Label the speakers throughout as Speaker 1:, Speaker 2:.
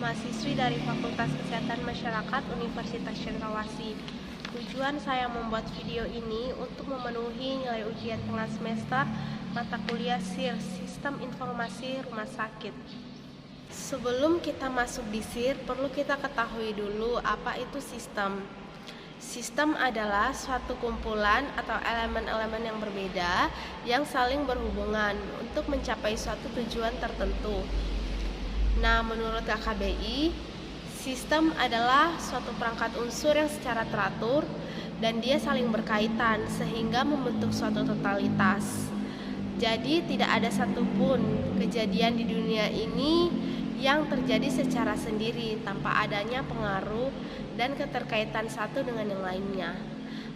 Speaker 1: mahasiswi dari Fakultas Kesehatan Masyarakat Universitas Cendrawasih. Tujuan saya membuat video ini untuk memenuhi nilai ujian tengah semester mata kuliah SIR, Sistem Informasi Rumah Sakit. Sebelum kita masuk di SIR, perlu kita ketahui dulu apa itu sistem. Sistem adalah suatu kumpulan atau elemen-elemen yang berbeda yang saling berhubungan untuk mencapai suatu tujuan tertentu. Nah, menurut KKBI, sistem adalah suatu perangkat unsur yang secara teratur dan dia saling berkaitan sehingga membentuk suatu totalitas. Jadi tidak ada satupun kejadian di dunia ini yang terjadi secara sendiri tanpa adanya pengaruh dan keterkaitan satu dengan yang lainnya,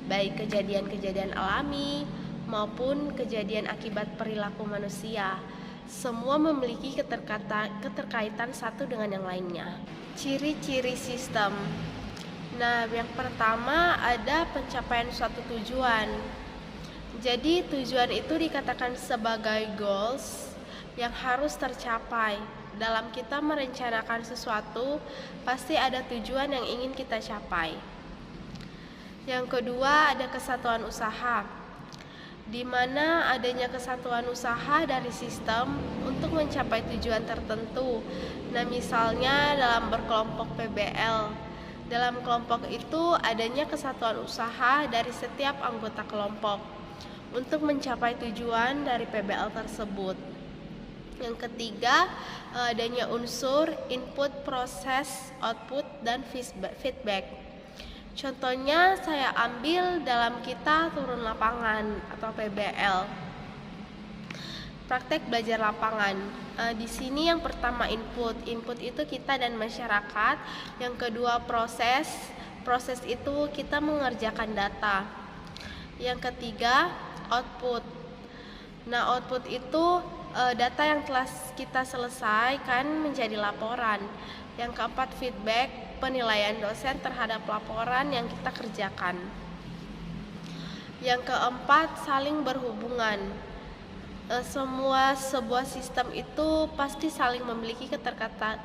Speaker 1: baik kejadian-kejadian alami maupun kejadian akibat perilaku manusia. Semua memiliki keterkaitan satu dengan yang lainnya. Ciri-ciri sistem. Nah, yang pertama ada pencapaian suatu tujuan. Jadi tujuan itu dikatakan sebagai goals yang harus tercapai. Dalam kita merencanakan sesuatu, pasti ada tujuan yang ingin kita capai. Yang kedua ada kesatuan usaha, di mana adanya kesatuan usaha dari sistem untuk mencapai tujuan tertentu. Nah, misalnya dalam berkelompok PBL, dalam kelompok itu adanya kesatuan usaha dari setiap anggota kelompok untuk mencapai tujuan dari PBL tersebut. Yang ketiga, adanya unsur input, proses, output, dan feedback. Contohnya saya ambil dalam kita turun lapangan atau PBL, praktek belajar lapangan. Di sini yang pertama input itu kita dan masyarakat. Yang kedua proses itu kita mengerjakan data. Yang ketiga output. Nah, output itu data yang telah kita selesaikan menjadi laporan. Yang keempat feedback, penilaian dosen terhadap laporan yang kita kerjakan. Yang keempat saling berhubungan. Sebuah sistem itu pasti saling memiliki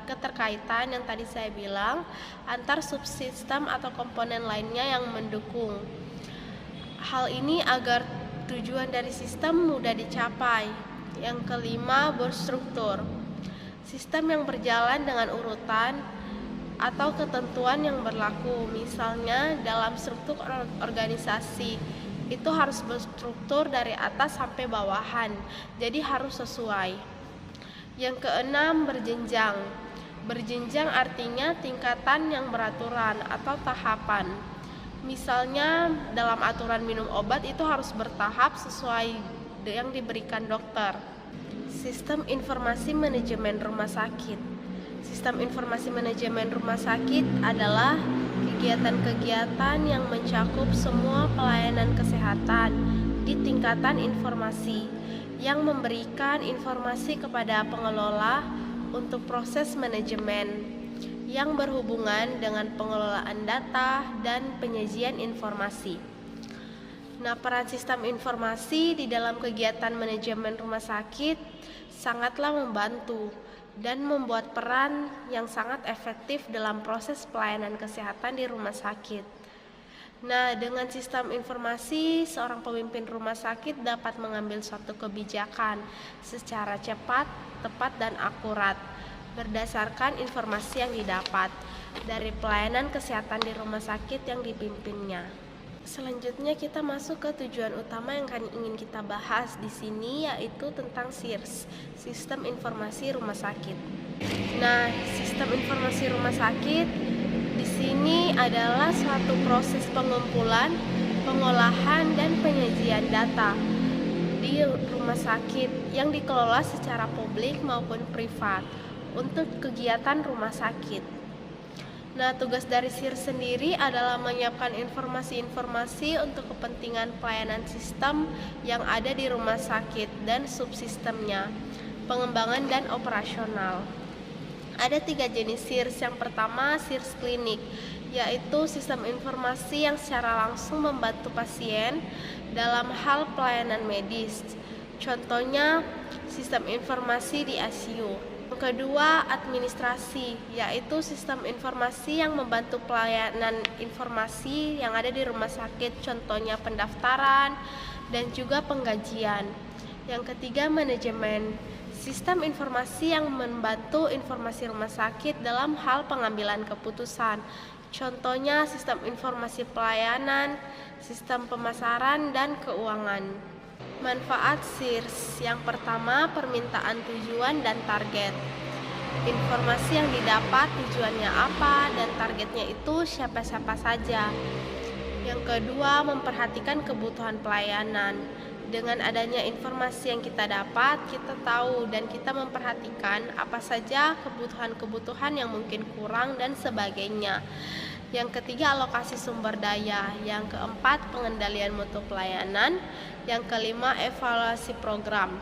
Speaker 1: keterkaitan yang tadi saya bilang antar subsistem atau komponen lainnya yang mendukung. Hal ini agar tujuan dari sistem mudah dicapai. Yang kelima, berstruktur. Sistem yang berjalan dengan urutan atau ketentuan yang berlaku. Misalnya dalam struktur organisasi itu harus berstruktur dari atas sampai bawahan. Jadi harus sesuai. Yang keenam, berjenjang. Berjenjang artinya tingkatan yang beraturan atau tahapan. Misalnya dalam aturan minum obat itu harus bertahap sesuai yang diberikan dokter. Sistem informasi manajemen rumah sakit. Sistem informasi manajemen rumah sakit adalah kegiatan-kegiatan yang mencakup semua pelayanan kesehatan di tingkatan informasi yang memberikan informasi kepada pengelola untuk proses manajemen yang berhubungan dengan pengelolaan data dan penyajian informasi. Nah, peran sistem informasi di dalam kegiatan manajemen rumah sakit sangatlah membantu dan membuat peran yang sangat efektif dalam proses pelayanan kesehatan di rumah sakit. Nah, dengan sistem informasi, seorang pemimpin rumah sakit dapat mengambil suatu kebijakan secara cepat, tepat, dan akurat berdasarkan informasi yang didapat dari pelayanan kesehatan di rumah sakit yang dipimpinnya. Selanjutnya kita masuk ke tujuan utama yang ingin kita bahas di sini, yaitu tentang SIRS, Sistem Informasi Rumah Sakit. Nah, Sistem Informasi Rumah Sakit di sini adalah suatu proses pengumpulan, pengolahan, dan penyajian data di rumah sakit yang dikelola secara publik maupun privat untuk kegiatan rumah sakit. Nah, tugas dari SIR sendiri adalah menyiapkan informasi-informasi untuk kepentingan pelayanan sistem yang ada di rumah sakit dan subsistemnya, pengembangan dan operasional. Ada 3 jenis SIRS. Yang pertama, SIRS klinik, yaitu sistem informasi yang secara langsung membantu pasien dalam hal pelayanan medis. Contohnya, sistem informasi di ICU. Kedua, administrasi, yaitu sistem informasi yang membantu pelayanan informasi yang ada di rumah sakit, contohnya pendaftaran dan juga penggajian. Yang ketiga, manajemen, sistem informasi yang membantu informasi rumah sakit dalam hal pengambilan keputusan, contohnya sistem informasi pelayanan, sistem pemasaran, dan keuangan. Manfaat SIRS. Yang pertama, permintaan tujuan dan target. Informasi yang didapat tujuannya apa dan targetnya itu siapa-siapa saja. Yang kedua, memperhatikan kebutuhan pelayanan. Dengan adanya informasi yang kita dapat, kita tahu dan kita memperhatikan apa saja kebutuhan-kebutuhan yang mungkin kurang dan sebagainya. Yang ketiga, alokasi sumber daya. Yang keempat, pengendalian mutu pelayanan. Yang kelima, evaluasi program.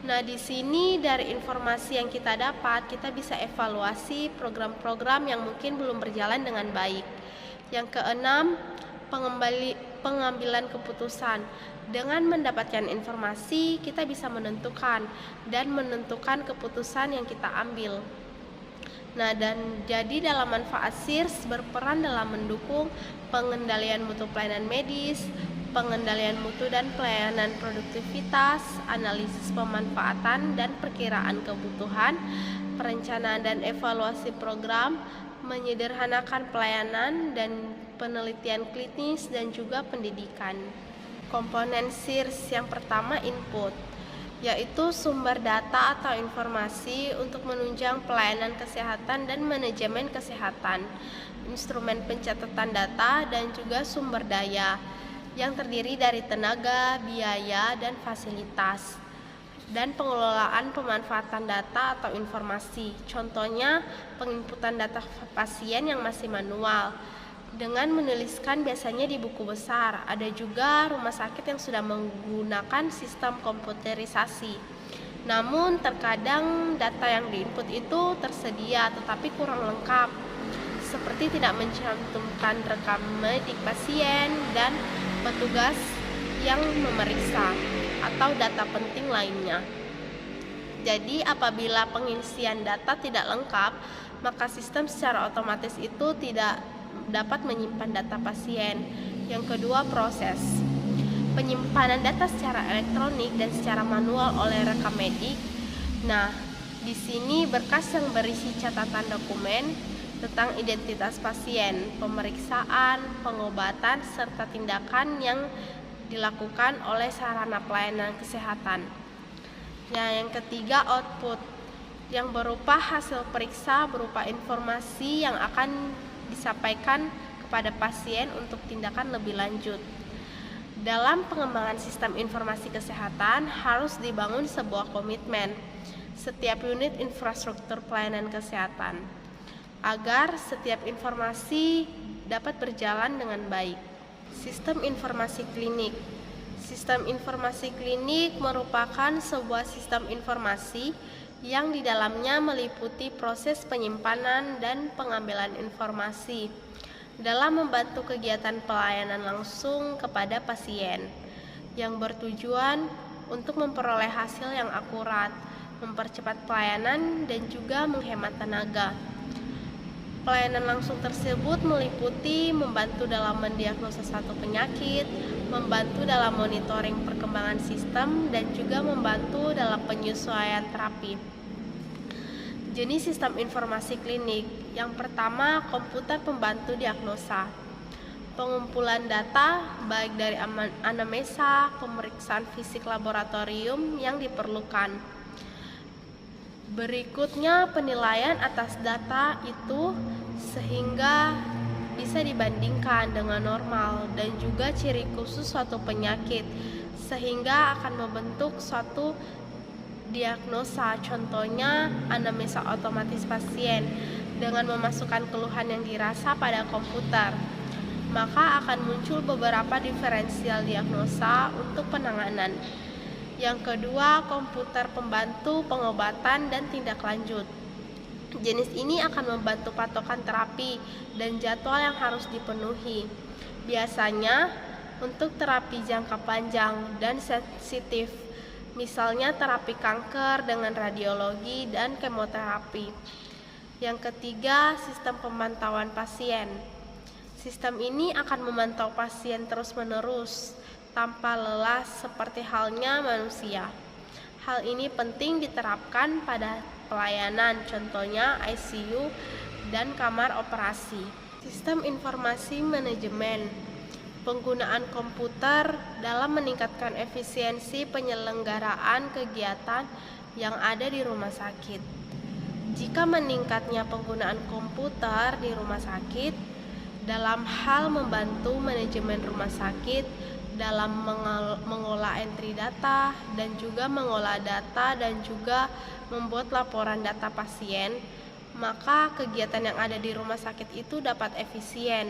Speaker 1: Nah, di sini dari informasi yang kita dapat, kita bisa evaluasi program-program yang mungkin belum berjalan dengan baik. Yang keenam, pengambilan keputusan. Dengan mendapatkan informasi, kita bisa menentukan keputusan yang kita ambil. Nah, dan jadi dalam manfaat SIRS berperan dalam mendukung pengendalian mutu pelayanan medis, pengendalian mutu dan pelayanan produktivitas, analisis pemanfaatan dan perkiraan kebutuhan, perencanaan dan evaluasi program, menyederhanakan pelayanan dan penelitian klinis dan juga pendidikan. Komponen SIRS yang pertama, input, yaitu sumber data atau informasi untuk menunjang pelayanan kesehatan dan manajemen kesehatan, instrumen pencatatan data dan juga sumber daya yang terdiri dari tenaga, biaya, dan fasilitas, dan pengelolaan pemanfaatan data atau informasi, contohnya penginputan data pasien yang masih manual dengan menuliskan biasanya di buku besar. Ada juga rumah sakit yang sudah menggunakan sistem komputerisasi. Namun terkadang data yang diinput itu tersedia tetapi kurang lengkap, seperti tidak mencantumkan rekam medik pasien dan petugas yang memeriksa atau data penting lainnya. Jadi apabila pengisian data tidak lengkap, maka sistem secara otomatis itu tidak dapat menyimpan data pasien. Yang kedua, proses. Penyimpanan data secara elektronik dan secara manual oleh rekam medik. Nah, di sini berkas yang berisi catatan dokumen tentang identitas pasien, pemeriksaan, pengobatan, serta tindakan yang dilakukan oleh sarana pelayanan kesehatan. Nah, yang ketiga, output, yang berupa hasil periksa berupa informasi yang akan disampaikan kepada pasien untuk tindakan lebih lanjut. Dalam pengembangan sistem informasi kesehatan harus dibangun sebuah komitmen setiap unit infrastruktur pelayanan kesehatan agar setiap informasi dapat berjalan dengan baik. Sistem informasi klinik. Sistem informasi klinik merupakan sebuah sistem informasi yang di dalamnya meliputi proses penyimpanan dan pengambilan informasi dalam membantu kegiatan pelayanan langsung kepada pasien yang bertujuan untuk memperoleh hasil yang akurat, mempercepat pelayanan, dan juga menghemat tenaga. Pelayanan langsung tersebut meliputi membantu dalam mendiagnosa suatu penyakit, membantu dalam monitoring perkembangan sistem, dan juga membantu dalam penyesuaian terapi. Jenis sistem informasi klinik. Yang pertama, komputer pembantu diagnosa. Pengumpulan data baik dari anamnesa, pemeriksaan fisik laboratorium yang diperlukan. Berikutnya, penilaian atas data itu sehingga bisa dibandingkan dengan normal dan juga ciri khusus suatu penyakit sehingga akan membentuk suatu diagnosa, contohnya anamnesa otomatis pasien dengan memasukkan keluhan yang dirasa pada komputer, maka akan muncul beberapa diferensial diagnosa untuk penanganan. Yang kedua, komputer pembantu pengobatan dan tindak lanjut. Jenis ini akan membantu patokan terapi dan jadwal yang harus dipenuhi. Biasanya untuk terapi jangka panjang dan sensitif misalnya terapi kanker dengan radiologi dan kemoterapi. Yang ketiga, sistem pemantauan pasien. Sistem ini akan memantau pasien terus-menerus tanpa lelah seperti halnya manusia. Hal ini penting diterapkan pada pelayanan, contohnya ICU dan kamar operasi. Sistem informasi manajemen. Penggunaan komputer dalam meningkatkan efisiensi penyelenggaraan kegiatan yang ada di rumah sakit. Jika meningkatnya penggunaan komputer di rumah sakit dalam hal membantu manajemen rumah sakit dalam mengolah entry data dan juga mengolah data dan juga membuat laporan data pasien, maka kegiatan yang ada di rumah sakit itu dapat efisien.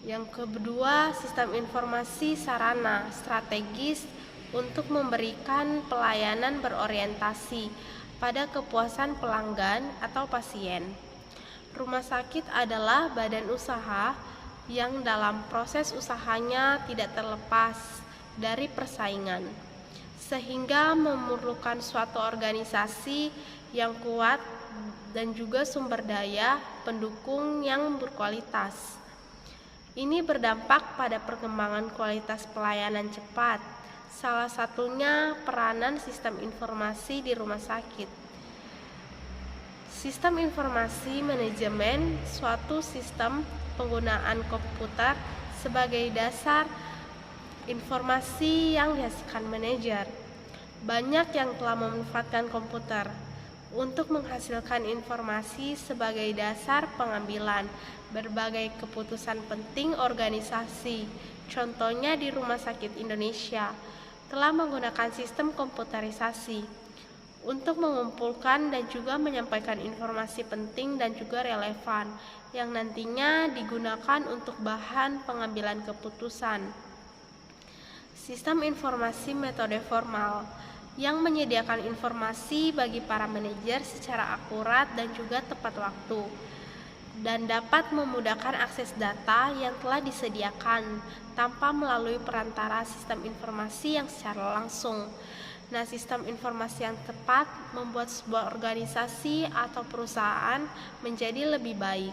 Speaker 1: Yang kedua, sistem informasi sarana strategis untuk memberikan pelayanan berorientasi pada kepuasan pelanggan atau pasien. Rumah sakit adalah badan usaha yang dalam proses usahanya tidak terlepas dari persaingan, sehingga memerlukan suatu organisasi yang kuat dan juga sumber daya pendukung yang berkualitas. Ini berdampak pada perkembangan kualitas pelayanan cepat, salah satunya peranan sistem informasi di rumah sakit. Sistem informasi manajemen suatu sistem penggunaan komputer sebagai dasar informasi yang dihasilkan manajer. Banyak yang telah memanfaatkan komputer untuk menghasilkan informasi sebagai dasar pengambilan berbagai keputusan penting organisasi. Contohnya di Rumah Sakit Indonesia telah menggunakan sistem komputerisasi untuk mengumpulkan dan juga menyampaikan informasi penting dan juga relevan yang nantinya digunakan untuk bahan pengambilan keputusan. Sistem informasi metode formal yang menyediakan informasi bagi para manajer secara akurat dan juga tepat waktu, dan dapat memudahkan akses data yang telah disediakan tanpa melalui perantara sistem informasi yang secara langsung. Nah, sistem informasi yang tepat membuat sebuah organisasi atau perusahaan menjadi lebih baik.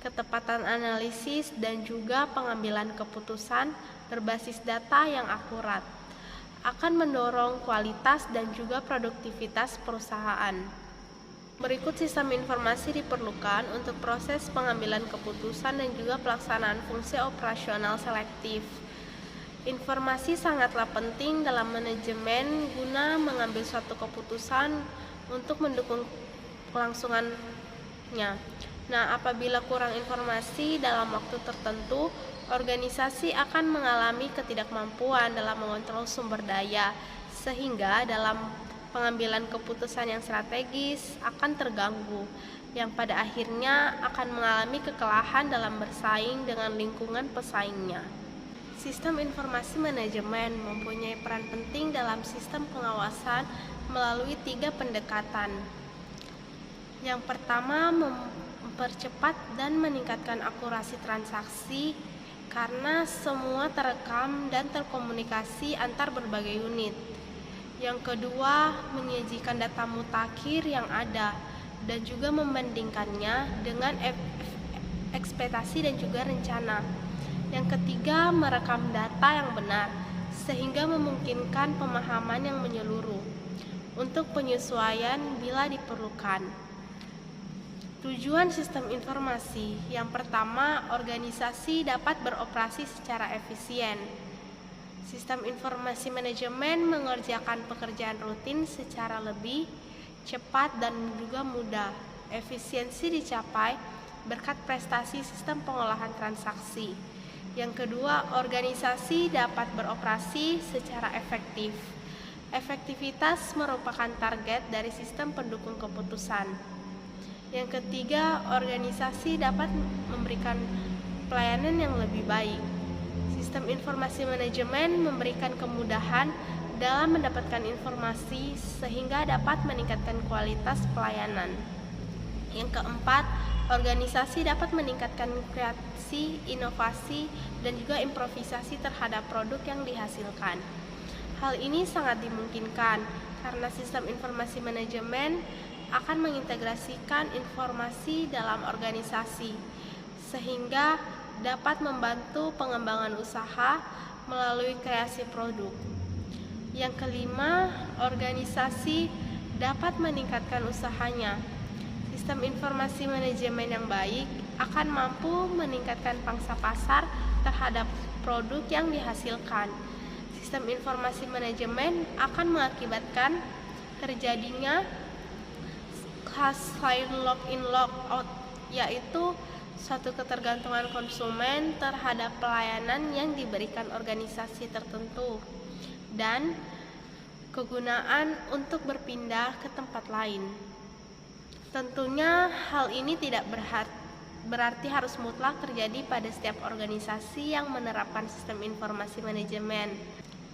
Speaker 1: Ketepatan analisis dan juga pengambilan keputusan berbasis data yang akurat akan mendorong kualitas dan juga produktivitas perusahaan. Berikut sistem informasi diperlukan untuk proses pengambilan keputusan dan juga pelaksanaan fungsi operasional selektif. Informasi sangatlah penting dalam manajemen guna mengambil suatu keputusan untuk mendukung kelangsungannya. Nah, apabila kurang informasi dalam waktu tertentu, organisasi akan mengalami ketidakmampuan dalam mengontrol sumber daya, sehingga dalam pengambilan keputusan yang strategis akan terganggu, yang pada akhirnya akan mengalami kekalahan dalam bersaing dengan lingkungan pesaingnya. Sistem informasi manajemen mempunyai peran penting dalam sistem pengawasan melalui 3 pendekatan. Yang pertama, mempercepat dan meningkatkan akurasi transaksi karena semua terekam dan terkomunikasi antar berbagai unit. Yang kedua, menyajikan data mutakhir yang ada dan juga membandingkannya dengan ekspektasi dan juga rencana. Yang ketiga, merekam data yang benar sehingga memungkinkan pemahaman yang menyeluruh untuk penyesuaian bila diperlukan. Tujuan sistem informasi yang pertama, organisasi dapat beroperasi secara efisien. Sistem informasi manajemen mengerjakan pekerjaan rutin secara lebih cepat dan juga mudah. Efisiensi dicapai berkat prestasi sistem pengolahan transaksi. Yang kedua, organisasi dapat beroperasi secara efektif. Efektivitas merupakan target dari sistem pendukung keputusan. Yang ketiga, organisasi dapat memberikan pelayanan yang lebih baik. Sistem informasi manajemen memberikan kemudahan dalam mendapatkan informasi sehingga dapat meningkatkan kualitas pelayanan. Yang keempat, organisasi dapat meningkatkan kreasi, inovasi, dan juga improvisasi terhadap produk yang dihasilkan. Hal ini sangat dimungkinkan karena sistem informasi manajemen akan mengintegrasikan informasi dalam organisasi, sehingga dapat membantu pengembangan usaha melalui kreasi produk. Yang kelima, organisasi dapat meningkatkan usahanya. Sistem informasi manajemen yang baik akan mampu meningkatkan pangsa pasar terhadap produk yang dihasilkan. Sistem informasi manajemen akan mengakibatkan terjadinya selain log-in log-out, yaitu suatu ketergantungan konsumen terhadap pelayanan yang diberikan organisasi tertentu dan kegunaan untuk berpindah ke tempat lain. Tentunya hal ini tidak berarti harus mutlak terjadi pada setiap organisasi yang menerapkan sistem informasi manajemen.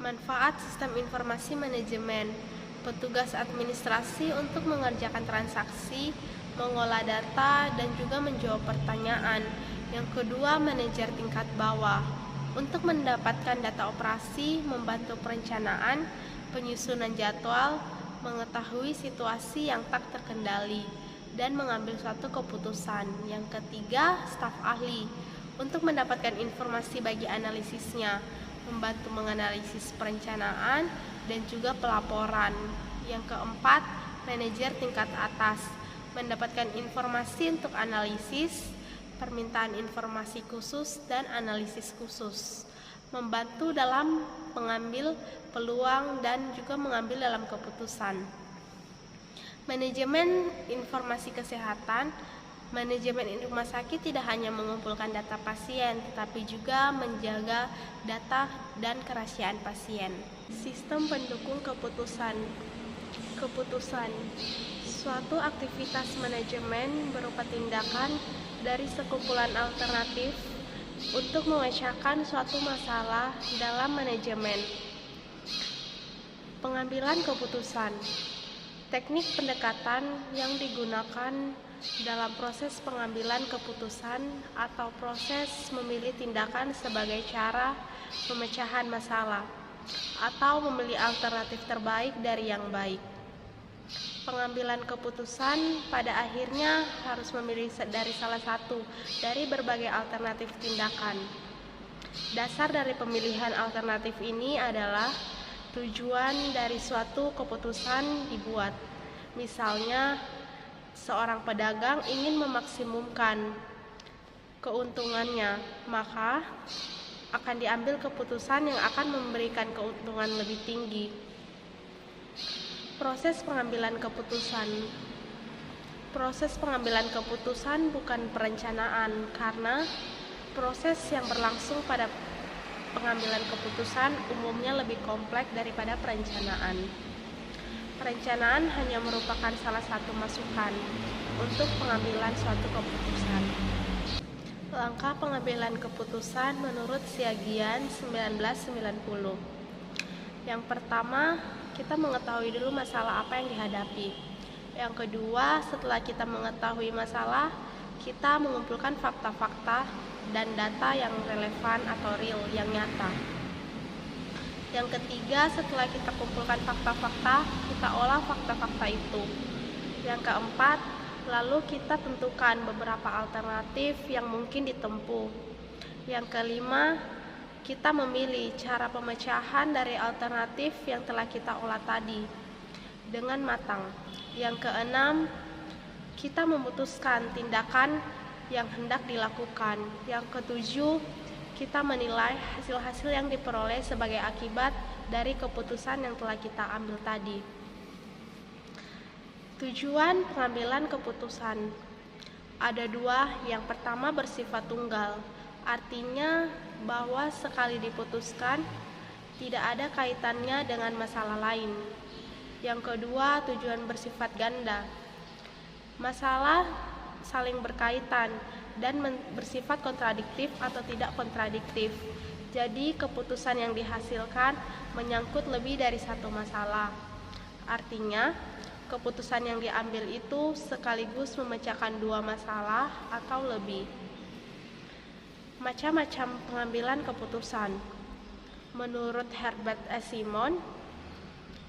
Speaker 1: Manfaat sistem informasi manajemen: petugas administrasi untuk mengerjakan transaksi, mengolah data, dan juga menjawab pertanyaan. Yang kedua, manajer tingkat bawah untuk mendapatkan data operasi, membantu perencanaan, penyusunan jadwal, mengetahui situasi yang tak terkendali, dan mengambil suatu keputusan. Yang ketiga, staf ahli untuk mendapatkan informasi bagi analisisnya, membantu menganalisis perencanaan dan juga pelaporan. Yang keempat, manajer tingkat atas mendapatkan informasi untuk analisis, permintaan informasi khusus dan analisis khusus, membantu dalam mengambil peluang dan juga mengambil dalam keputusan. Manajemen informasi kesehatan: manajemen rumah sakit tidak hanya mengumpulkan data pasien, tetapi juga menjaga data dan kerahasiaan pasien. Sistem pendukung keputusan. Suatu aktivitas manajemen berupa tindakan dari sekumpulan alternatif untuk memecahkan suatu masalah dalam manajemen. Pengambilan keputusan. Teknik pendekatan yang digunakan dalam proses pengambilan keputusan atau proses memilih tindakan sebagai cara pemecahan masalah atau memilih alternatif terbaik dari yang baik. Pengambilan keputusan pada akhirnya harus memilih dari salah satu dari berbagai alternatif tindakan. Dasar dari pemilihan alternatif ini adalah tujuan dari suatu keputusan dibuat. Misalnya, seorang pedagang ingin memaksimumkan keuntungannya, maka akan diambil keputusan yang akan memberikan keuntungan lebih tinggi. Proses pengambilan keputusan. Proses pengambilan keputusan bukan perencanaan, karena proses yang berlangsung pada pengambilan keputusan umumnya lebih kompleks daripada perencanaan. Perencanaan hanya merupakan salah satu masukan untuk pengambilan suatu keputusan. Langkah pengambilan keputusan menurut Siagian 1990. Yang pertama, kita mengetahui dulu masalah apa yang dihadapi. Yang kedua, setelah kita mengetahui masalah, kita mengumpulkan fakta-fakta dan data yang relevan atau real, yang nyata. Yang ketiga, setelah kita kumpulkan fakta-fakta, kita olah fakta-fakta itu. Yang keempat, lalu kita tentukan beberapa alternatif yang mungkin ditempuh. Yang kelima, kita memilih cara pemecahan dari alternatif yang telah kita olah tadi dengan matang. Yang keenam, kita memutuskan tindakan yang hendak dilakukan. Yang ketujuh, kita menilai hasil-hasil yang diperoleh sebagai akibat dari keputusan yang telah kita ambil tadi. Tujuan pengambilan keputusan ada dua. Yang pertama bersifat tunggal, artinya bahwa sekali diputuskan tidak ada kaitannya dengan masalah lain. Yang kedua, tujuan bersifat ganda. Masalah saling berkaitan dan bersifat kontradiktif atau tidak kontradiktif. Jadi keputusan yang dihasilkan menyangkut lebih dari satu masalah. Artinya, keputusan yang diambil itu sekaligus memecahkan dua masalah atau lebih. Macam-macam pengambilan keputusan. Menurut Herbert S. Simon,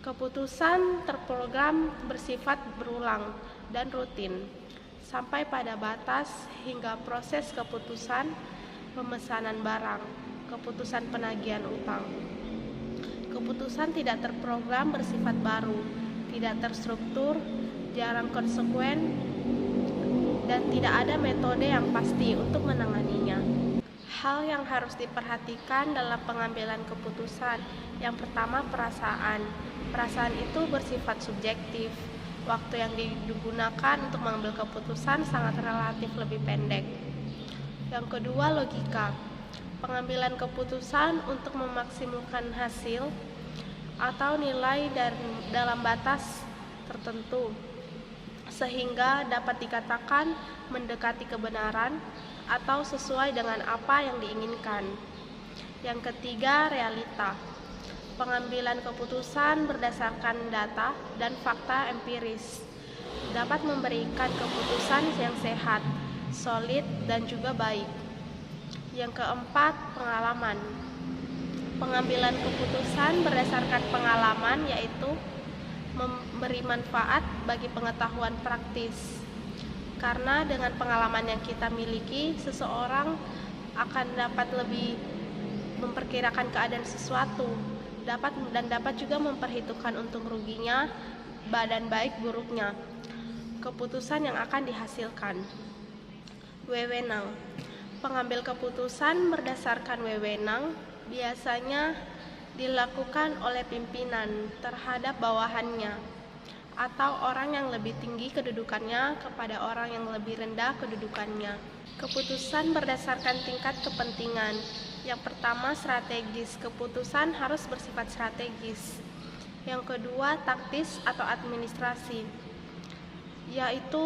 Speaker 1: keputusan terprogram bersifat berulang dan rutin sampai pada batas hingga proses keputusan pemesanan barang, keputusan penagihan utang. Keputusan tidak terprogram bersifat baru, tidak terstruktur, jarang konsekuen, dan tidak ada metode yang pasti untuk menanganinya. Hal yang harus diperhatikan dalam pengambilan keputusan, yang pertama perasaan. Perasaan itu bersifat subjektif. Waktu yang digunakan untuk mengambil keputusan sangat relatif lebih pendek. Yang kedua, logika. Pengambilan keputusan untuk memaksimalkan hasil atau nilai dalam batas tertentu, sehingga dapat dikatakan mendekati kebenaran atau sesuai dengan apa yang diinginkan. Yang ketiga, realita. Pengambilan keputusan berdasarkan data dan fakta empiris dapat memberikan keputusan yang sehat, solid, dan juga baik. Yang keempat, pengalaman. Pengambilan keputusan berdasarkan pengalaman yaitu memberi manfaat bagi pengetahuan praktis. Karena dengan pengalaman yang kita miliki, seseorang akan dapat lebih memperkirakan keadaan sesuatu, dapat juga memperhitungkan untung ruginya, dan baik buruknya keputusan yang akan dihasilkan. Wewenang. Pengambil keputusan berdasarkan wewenang biasanya dilakukan oleh pimpinan terhadap bawahannya atau orang yang lebih tinggi kedudukannya kepada orang yang lebih rendah kedudukannya. Keputusan berdasarkan tingkat kepentingan. Yang pertama, strategis. Keputusan harus bersifat strategis. Yang kedua, taktis atau administrasi, yaitu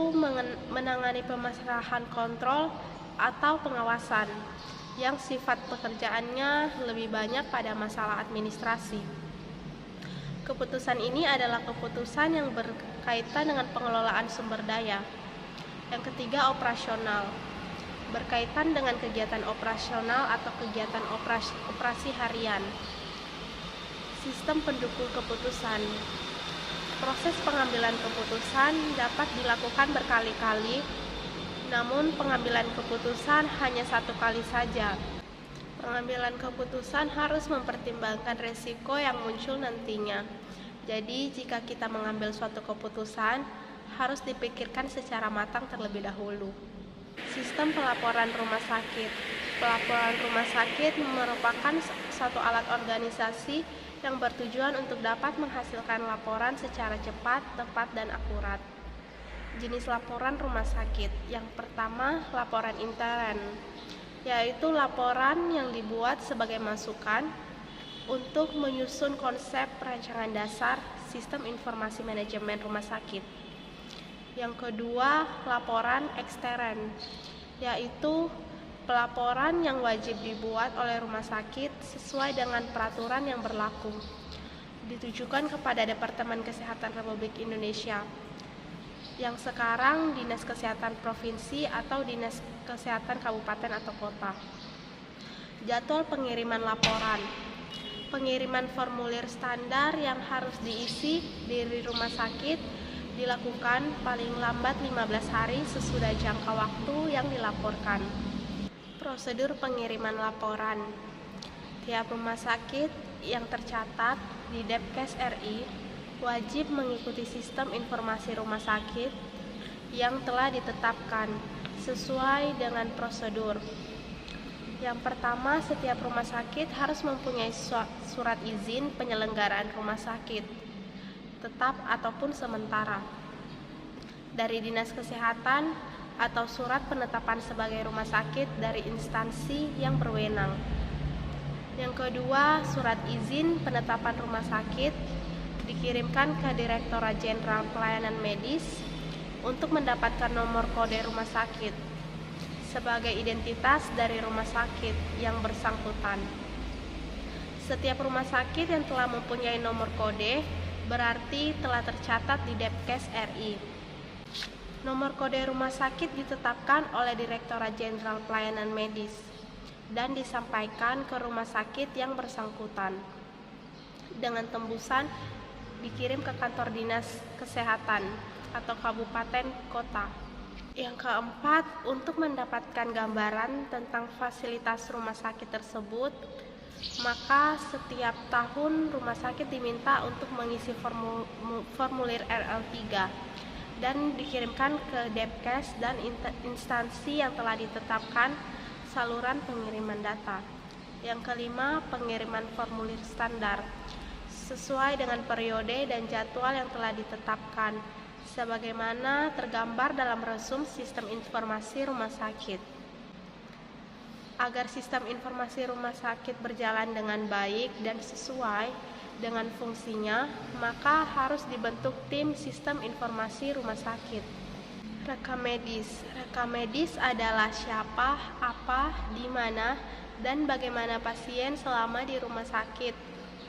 Speaker 1: menangani permasalahan kontrol atau pengawasan yang sifat pekerjaannya lebih banyak pada masalah administrasi. Keputusan ini adalah keputusan yang berkaitan dengan pengelolaan sumber daya. Yang ketiga, operasional. Berkaitan dengan kegiatan operasional atau kegiatan operasi harian. Sistem pendukung keputusan. Proses pengambilan keputusan dapat dilakukan berkali-kali, namun pengambilan keputusan hanya satu kali saja. Pengambilan keputusan harus mempertimbangkan risiko yang muncul nantinya. Jadi, jika kita mengambil suatu keputusan, harus dipikirkan secara matang terlebih dahulu. Sistem pelaporan rumah sakit. Pelaporan rumah sakit merupakan satu alat organisasi yang bertujuan untuk dapat menghasilkan laporan secara cepat, tepat, dan akurat. Jenis laporan rumah sakit. Yang pertama, laporan intern, yaitu laporan yang dibuat sebagai masukan untuk menyusun konsep perancangan dasar sistem informasi manajemen rumah sakit. Yang kedua, laporan ekstern, yaitu pelaporan yang wajib dibuat oleh rumah sakit sesuai dengan peraturan yang berlaku, ditujukan kepada Departemen Kesehatan Republik Indonesia, yang sekarang Dinas Kesehatan Provinsi atau Dinas Kesehatan Kabupaten atau Kota. Jadwal pengiriman laporan. Pengiriman formulir standar yang harus diisi di rumah sakit dilakukan paling lambat 15 hari sesudah jangka waktu yang dilaporkan. Prosedur pengiriman laporan. Tiap rumah sakit yang tercatat di Depkes RI wajib mengikuti sistem informasi rumah sakit yang telah ditetapkan sesuai dengan prosedur. Yang pertama, setiap rumah sakit harus mempunyai surat izin penyelenggaraan rumah sakit tetap ataupun sementara dari Dinas Kesehatan atau surat penetapan sebagai rumah sakit dari instansi yang berwenang. Yang kedua, surat izin penetapan rumah sakit dikirimkan ke Direktorat Jenderal Pelayanan Medis untuk mendapatkan nomor kode rumah sakit sebagai identitas dari rumah sakit yang bersangkutan. Setiap rumah sakit yang telah mempunyai nomor kode berarti telah tercatat di Depkes RI. Nomor kode rumah sakit ditetapkan oleh Direktorat Jenderal Pelayanan Medis. dan disampaikan ke rumah sakit yang bersangkutan. Dengan tembusan dikirim ke kantor dinas kesehatan atau kabupaten kota. Yang keempat, untuk mendapatkan gambaran tentang fasilitas rumah sakit tersebut, maka setiap tahun rumah sakit diminta untuk mengisi formulir RL3 dan dikirimkan ke Depkes dan instansi yang telah ditetapkan saluran pengiriman data. Yang kelima, pengiriman formulir standar sesuai dengan periode dan jadwal yang telah ditetapkan, sebagaimana tergambar dalam resum sistem informasi rumah sakit. Agar sistem informasi rumah sakit berjalan dengan baik dan sesuai dengan fungsinya, maka harus dibentuk tim sistem informasi rumah sakit. Rekam medis. Rekam medis adalah siapa, apa, di mana, dan bagaimana pasien selama di rumah sakit.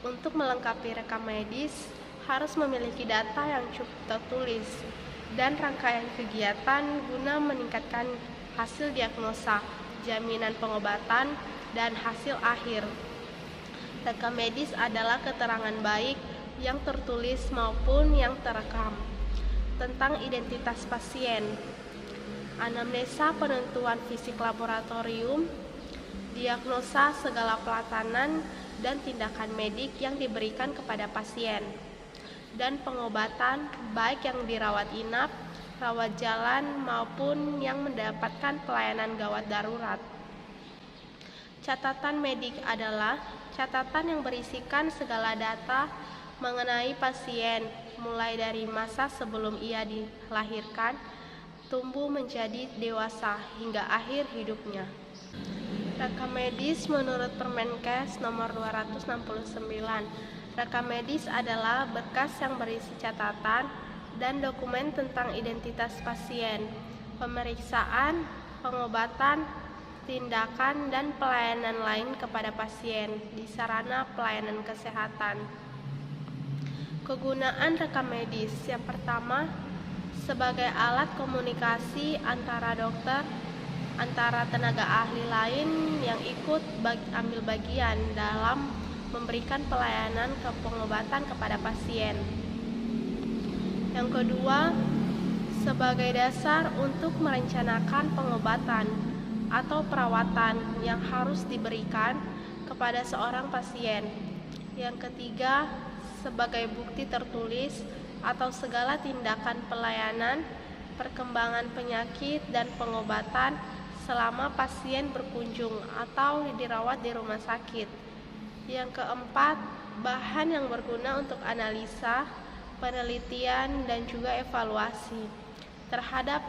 Speaker 1: Untuk melengkapi rekam medis, harus memiliki data yang cukup tertulis dan rangkaian kegiatan guna meningkatkan hasil diagnosa, jaminan pengobatan, dan hasil akhir. Rekam medis adalah keterangan baik yang tertulis maupun yang terekam tentang identitas pasien, anamnesa penentuan fisik laboratorium, diagnosa segala pelatanan dan tindakan medik yang diberikan kepada pasien, dan pengobatan baik yang dirawat inap, rawat jalan maupun yang mendapatkan pelayanan gawat darurat. Catatan medik adalah catatan yang berisikan segala data mengenai pasien, mulai dari masa sebelum ia dilahirkan, tumbuh menjadi dewasa, hingga akhir hidupnya. Rekam medis menurut Permenkes nomor 269. Rekam medis adalah berkas yang berisi catatan dan dokumen tentang identitas pasien, pemeriksaan, pengobatan, tindakan, dan pelayanan lain kepada pasien di sarana pelayanan kesehatan. Kegunaan rekam medis. Yang pertama, sebagai alat komunikasi antara dokter, antara tenaga ahli lain yang ikut ambil bagian dalam memberikan pelayanan pengobatan kepada pasien. Yang kedua, sebagai dasar untuk merencanakan pengobatan atau perawatan yang harus diberikan kepada seorang pasien. Yang ketiga, sebagai bukti tertulis atau segala tindakan pelayanan, perkembangan penyakit, dan pengobatan selama pasien berkunjung atau dirawat di rumah sakit. Yang keempat, bahan yang berguna untuk analisa, penelitian, dan juga evaluasi terhadap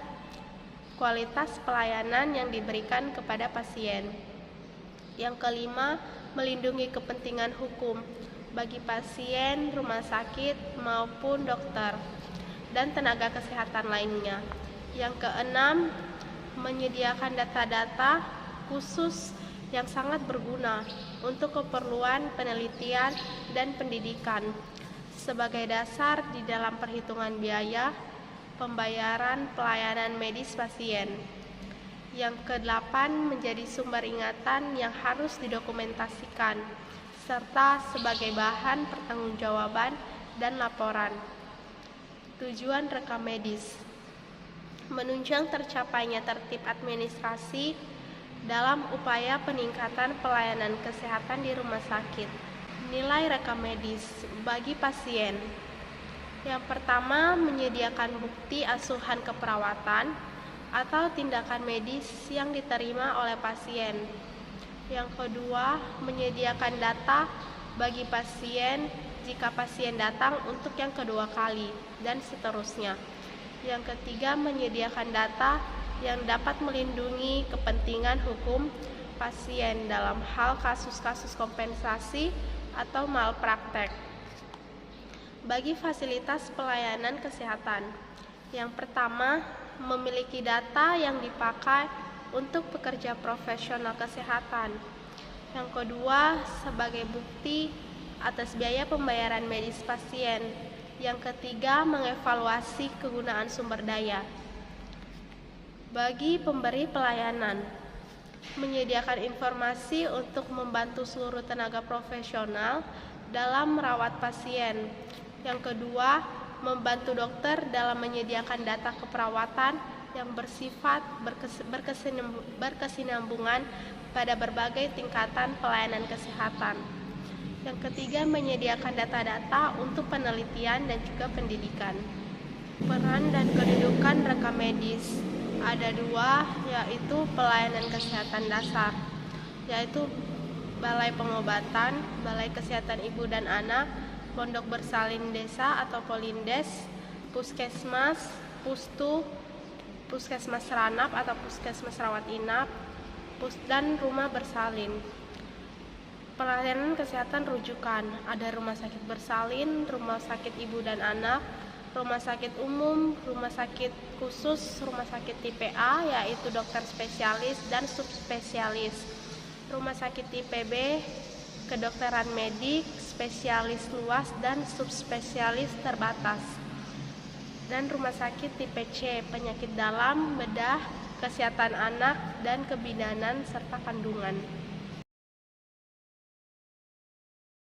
Speaker 1: kualitas pelayanan yang diberikan kepada pasien. Yang kelima, melindungi kepentingan hukum bagi pasien, rumah sakit, maupun dokter, dan tenaga kesehatan lainnya. Yang keenam, menyediakan data-data khusus yang sangat berguna untuk keperluan penelitian dan pendidikan sebagai dasar di dalam perhitungan biaya pembayaran pelayanan medis pasien. Yang kedelapan, menjadi sumber ingatan yang harus didokumentasikan serta sebagai bahan pertanggungjawaban dan laporan. Tujuan rekam medis: menunjang tercapainya tertib administrasi dalam upaya peningkatan pelayanan kesehatan di rumah sakit. Nilai rekam medis bagi pasien. Yang pertama, menyediakan bukti asuhan keperawatan atau tindakan medis yang diterima oleh pasien. Yang kedua, menyediakan data bagi pasien jika pasien datang untuk yang kedua kali, dan seterusnya. Yang ketiga, menyediakan data yang dapat melindungi kepentingan hukum pasien dalam hal kasus-kasus kompensasi atau malpraktek. Bagi fasilitas pelayanan kesehatan, yang pertama, memiliki data yang dipakai untuk pekerja profesional kesehatan. Yang kedua, sebagai bukti atas biaya pembayaran medis pasien. Yang ketiga, mengevaluasi kegunaan sumber daya. Bagi pemberi pelayanan, menyediakan informasi untuk membantu seluruh tenaga profesional dalam merawat pasien. Yang kedua, membantu dokter dalam menyediakan data keperawatan yang bersifat berkesinambungan pada berbagai tingkatan pelayanan kesehatan. Yang ketiga, menyediakan data-data untuk penelitian dan juga pendidikan. Peran dan kedudukan rekam medis ada dua, yaitu pelayanan kesehatan dasar, yaitu Balai Pengobatan, Balai Kesehatan Ibu dan Anak, Pondok Bersalin Desa atau Polindes, Puskesmas, Pustu, Puskesmas Ranap atau Puskesmas Rawat Inap, dan Rumah Bersalin. Pelayanan kesehatan rujukan ada Rumah Sakit Bersalin, Rumah Sakit Ibu dan Anak, Rumah Sakit Umum, Rumah Sakit Khusus, Rumah Sakit tipe A yaitu dokter spesialis dan subspesialis, Rumah Sakit tipe B, kedokteran medik, spesialis luas dan subspesialis terbatas, dan Rumah Sakit tipe C, penyakit dalam, bedah, kesehatan anak, dan kebidanan serta kandungan.